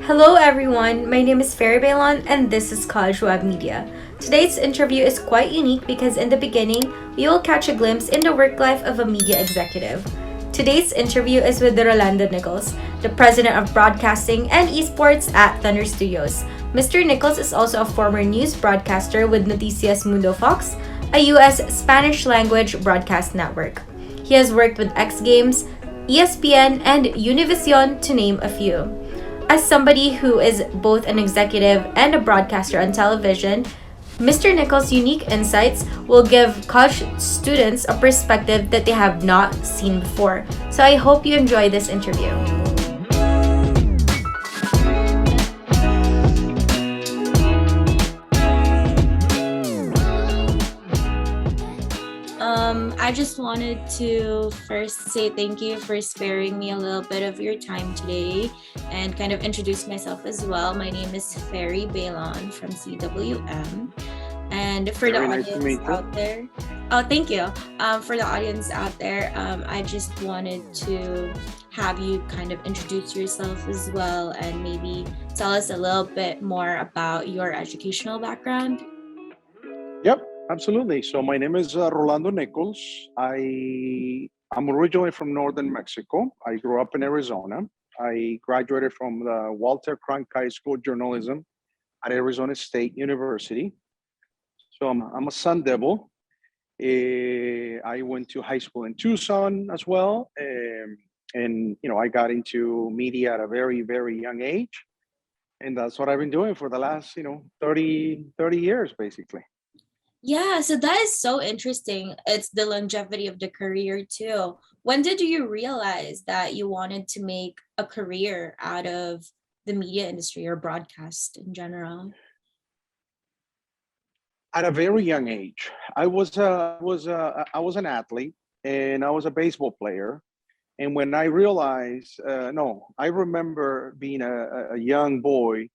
Hello everyone, my name is Ferry Baylon and this is College Web Media. Today's interview is quite unique because in the beginning, we will catch a glimpse in the work life of a media executive. Today's interview is with Rolando Nichols, the president of broadcasting and esports at Thunder Studios. Mr. Nichols is also a former news broadcaster with Noticias Mundo Fox, a US Spanish language broadcast network. He has worked with X Games, ESPN, and Univision to name a few. As somebody who is both an executive and a broadcaster on television, Mr. Nichols' unique insights will give college students a perspective that they have not seen before. So I hope you enjoy this interview. I just wanted to first say thank you for sparing me a little bit of your time today and kind of introduce myself as well. My name is Ferry Baylon from CWM. And for the audience out there, thank you. For the audience out there, I just wanted to have you kind of introduce yourself as well and maybe tell us a little bit more about your educational background. Yep, absolutely. So my name is Rolando Nichols. I'm originally from northern Mexico. I grew up in Arizona. I graduated from the Walter Cronkite School of Journalism at Arizona State University. So I'm a Sun Devil. I went to high school in Tucson as well. And I got into media at a very, very young age. And that's what I've been doing for the last, 30 years, basically. Yeah, so that is so interesting. It's the longevity of the career too. When did you realize that you wanted to make a career out of the media industry or broadcast in general? At a very young age, I was an athlete and I was a baseball player. And when I realized, I remember being a young boy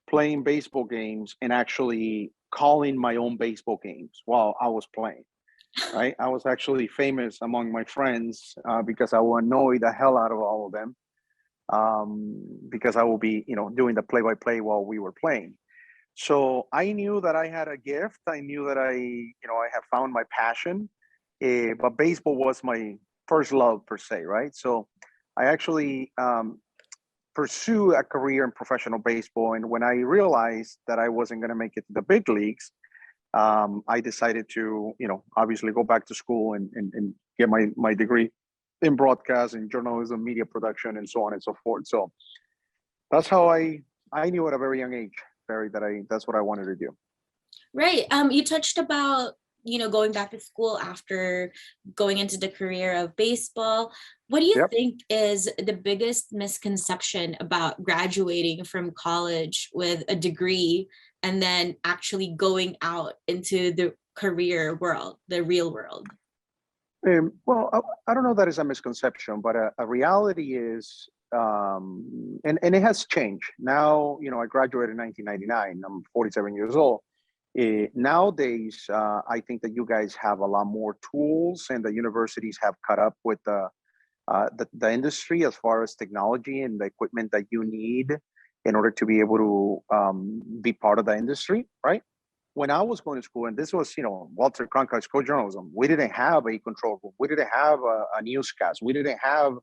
playing baseball games and actually calling my own baseball games while I was playing. Right, I was actually famous among my friends because I would annoy the hell out of all of them because I will be, doing the play-by-play while we were playing. So I knew that I had a gift. I knew that I have found my passion. But baseball was my first love per se, right? So I actually pursue a career in professional baseball. And when I realized that I wasn't going to make it to the big leagues, I decided to, obviously go back to school and get my degree in broadcast and journalism, media production, and so on and so forth. So that's how I knew at a very young age, Barry, that's what I wanted to do. Right. You touched about going back to school after going into the career of baseball. What do you think is the biggest misconception about graduating from college with a degree and then actually going out into the career world, the real world? Well, I don't know that is a misconception, but a reality is, and it has changed. Now, I graduated in 1999. I'm 47 years old. Nowadays, I think that you guys have a lot more tools, and the universities have caught up with the industry as far as technology and the equipment that you need in order to be able to be part of the industry, right? When I was going to school, and this was, Walter Cronkite School of Journalism, we didn't have a control room. We didn't have a newscast. We didn't have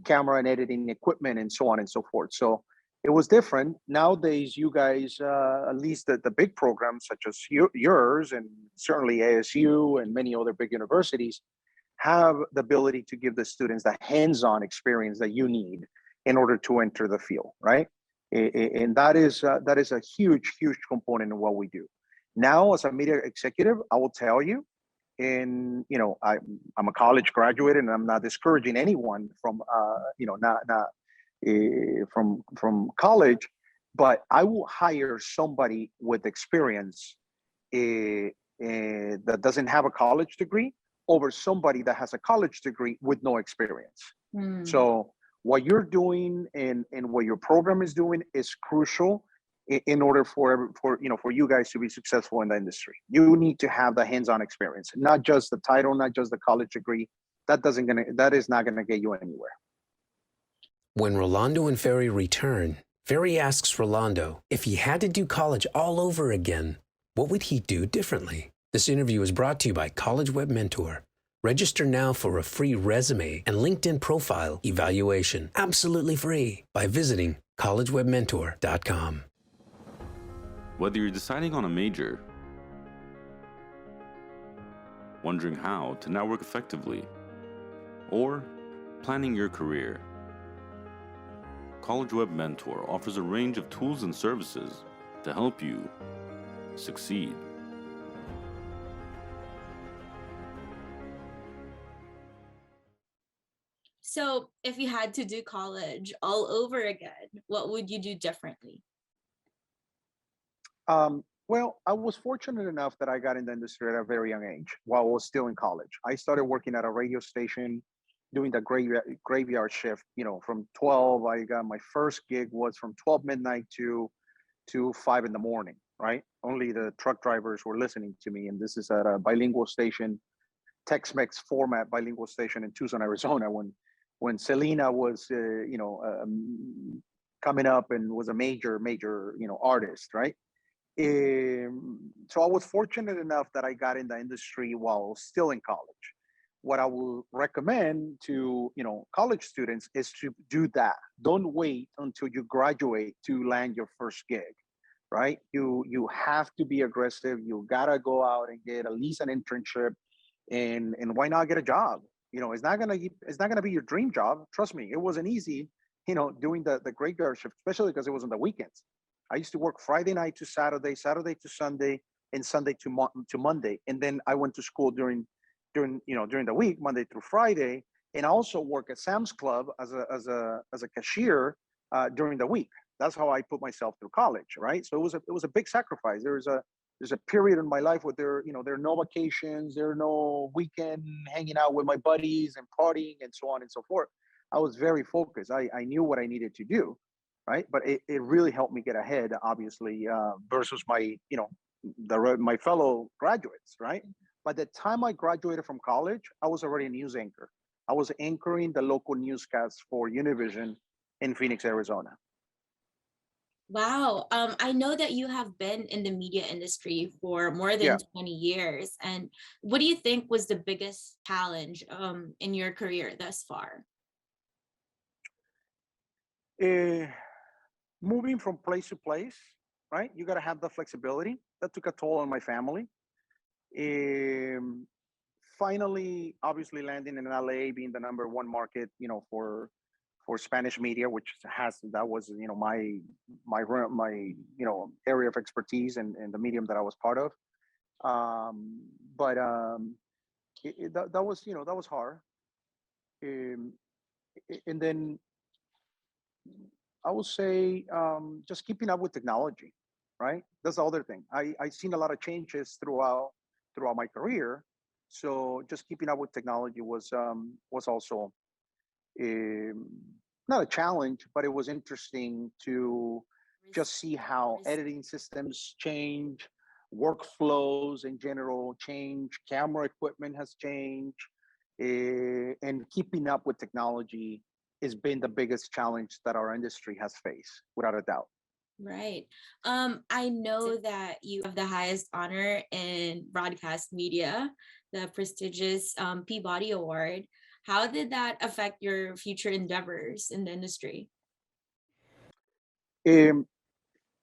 camera and editing equipment and so on and so forth. So it was different. Nowadays, you guys, at least the big programs such as yours and certainly ASU and many other big universities have the ability to give the students the hands-on experience that you need in order to enter the field, right? And that is a huge, huge component of what we do. Now, as a media executive, I will tell you, and I'm a college graduate, and I'm not discouraging anyone from from college, but I will hire somebody with experience that doesn't have a college degree over somebody that has a college degree with no experience. So what you're doing and what your program is doing is crucial in order for you guys to be successful in the industry. You need to have the hands-on experience, not just the title, not just the college degree. That is not gonna get you anywhere. When Rolando and Ferry return, Ferry asks Rolando if he had to do college all over again, what would he do differently? This interview is brought to you by College Web Mentor. Register now for a free resume and LinkedIn profile evaluation, absolutely free, by visiting collegewebmentor.com. Whether you're deciding on a major, wondering how to network effectively, or planning your career, College Web Mentor offers a range of tools and services to help you succeed. So, if you had to do college all over again, what would you do differently? Well, I was fortunate enough that I got in the industry at a very young age while I was still in college. I started working at a radio station doing the graveyard shift, from 12. I got my first gig was from 12 midnight to 5 in the morning, right? Only the truck drivers were listening to me. And this is at a bilingual station, Tex-Mex format bilingual station in Tucson, Arizona, when Selena was, coming up and was a major, artist, right? So I was fortunate enough that I got in the industry while still in college. What I will recommend to college students is to do that. Don't wait until you graduate to land your first gig, right? You have to be aggressive. You gotta go out and get at least an internship, and why not get a job? It's not gonna be your dream job. Trust me, it wasn't easy. Doing the graveyard shift, especially because it was on the weekends. I used to work Friday night to Saturday, Saturday to Sunday, and Sunday to Monday, and then I went to school during the week, Monday through Friday, and I also work at Sam's Club as a cashier during the week. That's how I put myself through college, right? So it was a big sacrifice. There's a period in my life where there are no vacations, there are no weekend hanging out with my buddies and partying and so on and so forth. I was very focused. I knew what I needed to do, right? But it really helped me get ahead, obviously, versus my fellow graduates, right? By the time I graduated from college, I was already a news anchor. I was anchoring the local newscasts for Univision in Phoenix, Arizona. Wow. I know that you have been in the media industry for more than 20 years. And what do you think was the biggest challenge in your career thus far? Moving from place to place, right? You got to have the flexibility. That took a toll on my family. Finally, obviously landing in LA, being the number one market, for Spanish media, which was my area of expertise and the medium that I was part of. But that was hard. And then I would say just keeping up with technology, right? That's the other thing. I've seen a lot of changes throughout my career, so just keeping up with technology was also not a challenge, but it was interesting to just see how editing systems change, workflows in general change, camera equipment has changed, and keeping up with technology has been the biggest challenge that our industry has faced, without a doubt. Right. I know that you have the highest honor in broadcast media, the prestigious Peabody Award. How did that affect your future endeavors in the industry? It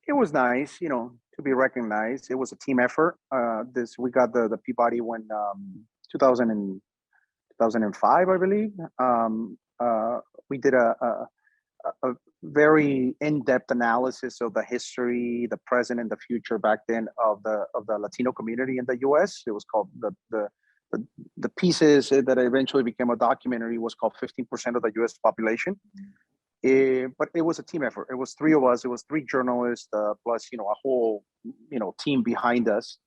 was nice, to be recognized. It was a team effort. We got the Peabody when 2005, I believe. We did a very in-depth analysis of the history, the present, and the future back then of the Latino community in the U.S. It was called the pieces that eventually became a documentary was called 15% of the U.S. population. But it was a team effort. It was three of us. It was three journalists plus a whole team behind us.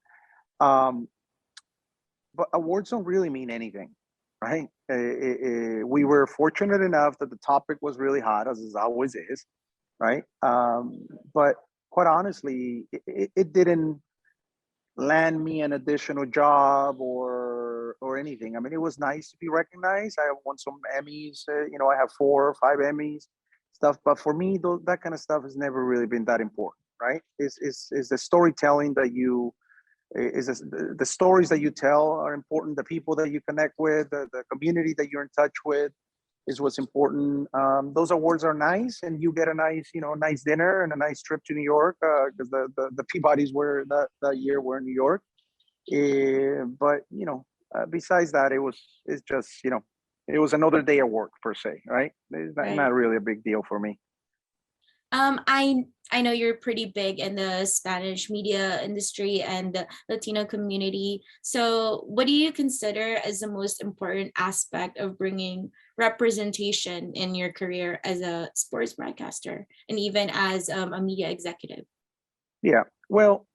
But awards don't really mean anything, right? We were fortunate enough that the topic was really hot, as it always is, right? But quite honestly, it didn't land me an additional job or anything. I mean, it was nice to be recognized. I have won some Emmys. I have 4 or 5 Emmys. stuff. But for me, that kind of stuff has never really been that important, right? Is the storytelling that you the stories that you tell are important. The people that you connect with, the community that you're in touch with, is what's important. Those awards are nice, and you get a nice, nice dinner and a nice trip to New York, because the Peabodys were that year were in New York. But besides that, it's just it was another day of work per se, right? It's not, Right. not really a big deal for me. I know you're pretty big in the Spanish media industry and the Latino community. So, what do you consider as the most important aspect of bringing representation in your career as a sports broadcaster and even as a media executive? Yeah. Well,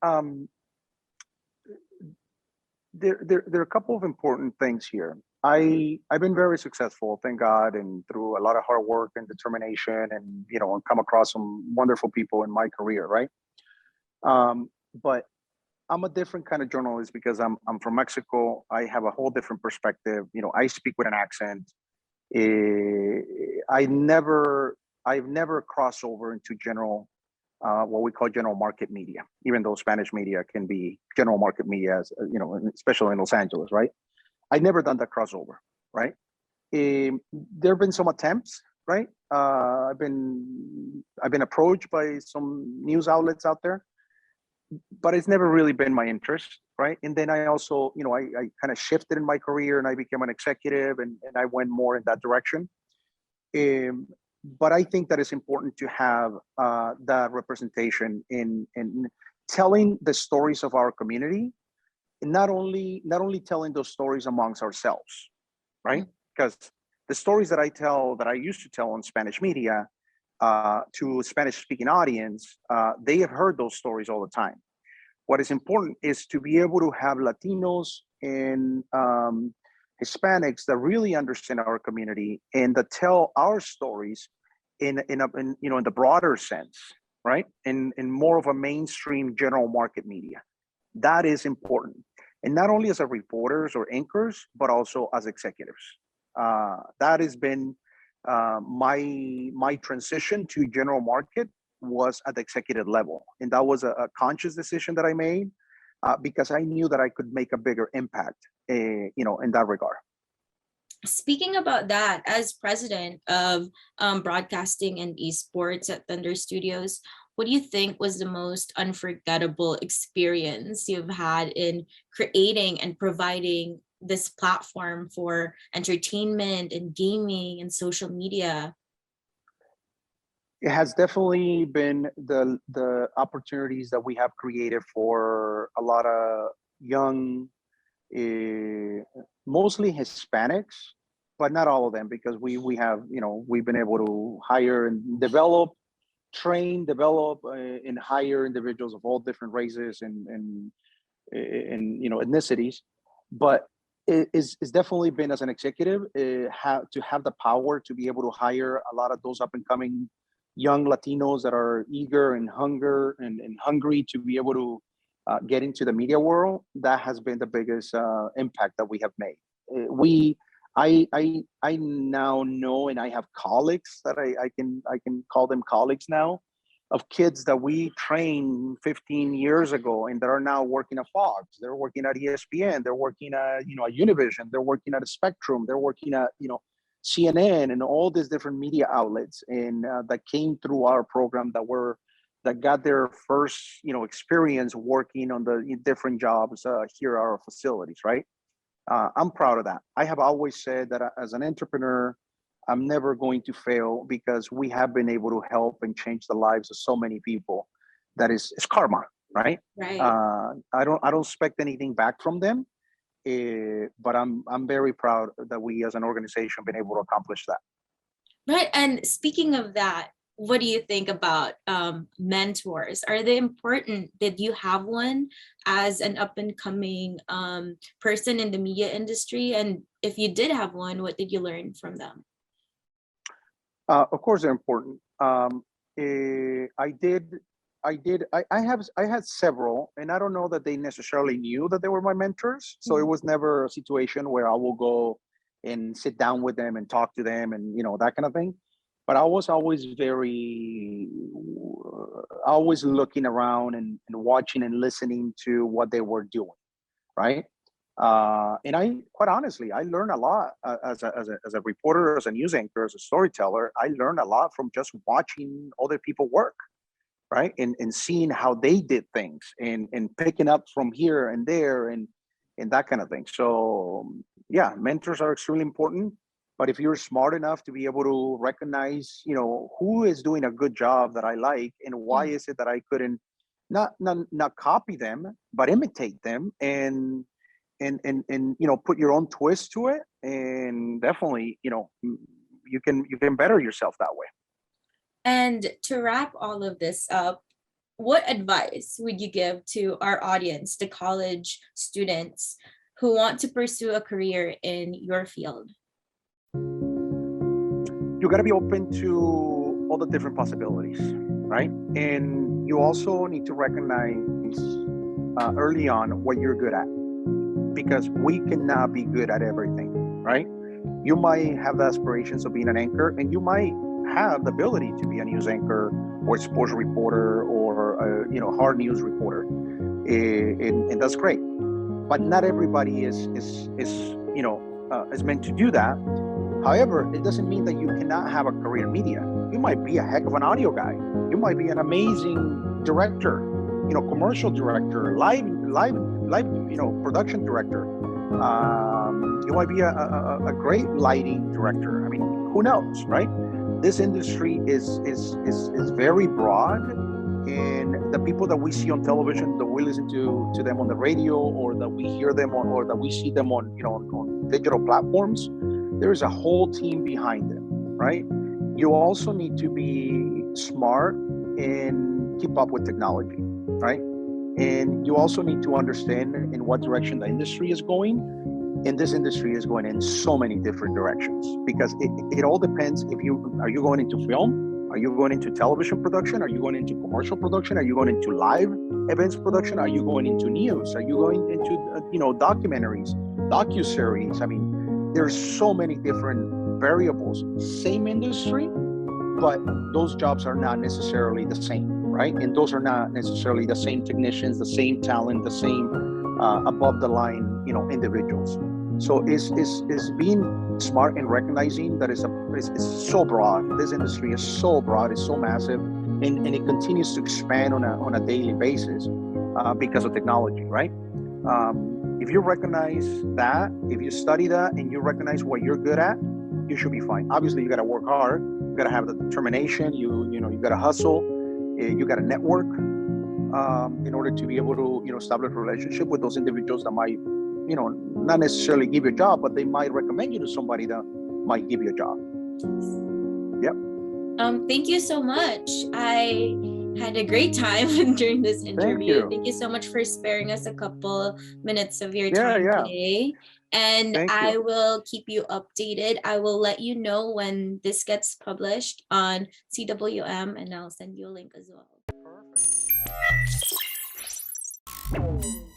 there are a couple of important things here. I've been very successful, thank God, and through a lot of hard work and determination, and come across some wonderful people in my career, right? But I'm a different kind of journalist because I'm from Mexico. I have a whole different perspective. I speak with an accent. I've never crossed over into what we call general market media, even though Spanish media can be general market media, as especially in Los Angeles, right? I've never done that crossover, right? There have been some attempts, right? I've been approached by some news outlets out there, but it's never really been my interest, right? And then I also, I kind of shifted in my career, and I became an executive, and I went more in that direction. But I think that it's important to have that representation in telling the stories of our community, and not only telling those stories amongst ourselves, right? Because the stories that I used to tell on Spanish media to a Spanish-speaking audience, they have heard those stories all the time. What is important is to be able to have Latinos and Hispanics that really understand our community and that tell our stories in the broader sense, right? In more of a mainstream general market media. That is important, and not only as a reporters or anchors, but also as executives. That has been my transition to general market was at the executive level, and that was a conscious decision that I made because I knew that I could make a bigger impact, in that regard. Speaking about that, as president of broadcasting and esports at Thunder Studios, what do you think was the most unforgettable experience you've had in creating and providing this platform for entertainment and gaming and social media? It has definitely been the opportunities that we have created for a lot of young, mostly Hispanics, but not all of them, because we have, we've been able to hire and train, develop, and hire individuals of all different races and ethnicities. But it's definitely been, as an executive, to have the power to be able to hire a lot of those up and coming young Latinos that are eager and hungry to be able to get into the media world. That has been the biggest impact that we have made. I now know, and I have colleagues that I can call them colleagues now, of kids that we trained 15 years ago and that are now working at Fox. They're working at ESPN. They're working at at Univision. They're working at a Spectrum. They're working at CNN and all these different media outlets, and that came through our program that got their first experience working on the different jobs here at our facilities, right? I'm proud of that. I have always said that as an entrepreneur, I'm never going to fail because we have been able to help and change the lives of so many people. That is karma, right? Right. I don't expect anything back from them, but I'm very proud that we as an organization have been able to accomplish that. Right. And speaking of that, what do you think about mentors? Are they important? Did you have one as an up and coming person in the media industry? And if you did have one, what did you learn from them? Of course, they're important. I had several, and I don't know that they necessarily knew that they were my mentors. So it was never a situation where I will go and sit down with them and talk to them and that kind of thing. but I was always always looking around and watching and listening to what they were doing, right? And I, quite honestly, I learned a lot as a reporter, as a news anchor, as a storyteller. I learned a lot from just watching other people work, right? And seeing how they did things and picking up from here and there and that kind of thing. So yeah, mentors are extremely important. But if you're smart enough to be able to recognize, who is doing a good job that I like, and why is it that I couldn't not copy them, but imitate them and put your own twist to it, and definitely, you can better yourself that way. And to wrap all of this up, what advice would you give to our audience, the college students who want to pursue a career in your field? You got to be open to all the different possibilities, right? And you also need to recognize early on what you're good at, because we cannot be good at everything, right? You might have the aspirations of being an anchor, and you might have the ability to be a news anchor or a sports reporter or a hard news reporter, and that's great. But not everybody is meant to do that. However, it doesn't mean that you cannot have a career in media. You might be a heck of an audio guy. You might be an amazing director, commercial director, live, production director. You might be a great lighting director. I mean, who knows, right? This industry is very broad, and the people that we see on television, that we listen to them on the radio, or that we hear them on, or that we see them on, on digital platforms, there is a whole team behind them, right? You also need to be smart and keep up with technology, right? And you also need to understand in what direction the industry is going. And this industry is going in so many different directions, because it all depends. Are you going into film? Are you going into television production? Are you going into commercial production? Are you going into live events production? Are you going into news? Are you going into documentaries, docuseries? I mean, there's so many different variables. Same industry, but those jobs are not necessarily the same, right? And those are not necessarily the same technicians, the same talent, the same above the line, individuals. So it's being smart and recognizing that it's so broad. This industry is so broad, it's so massive, and it continues to expand on a daily basis because of technology, right? If you recognize that, if you study that, and you recognize what you're good at, you should be fine. Obviously, you got to work hard. You got to have the determination. You got to hustle. You got to network in order to be able to establish a relationship with those individuals that might not necessarily give you a job, but they might recommend you to somebody that might give you a job. Yep. Thank you so much. I had a great time during this interview. Thank you so much for sparing us a couple minutes of your time today. And I will keep you updated. I will let you know when this gets published on CWM, and I'll send you a link as well. Perfect.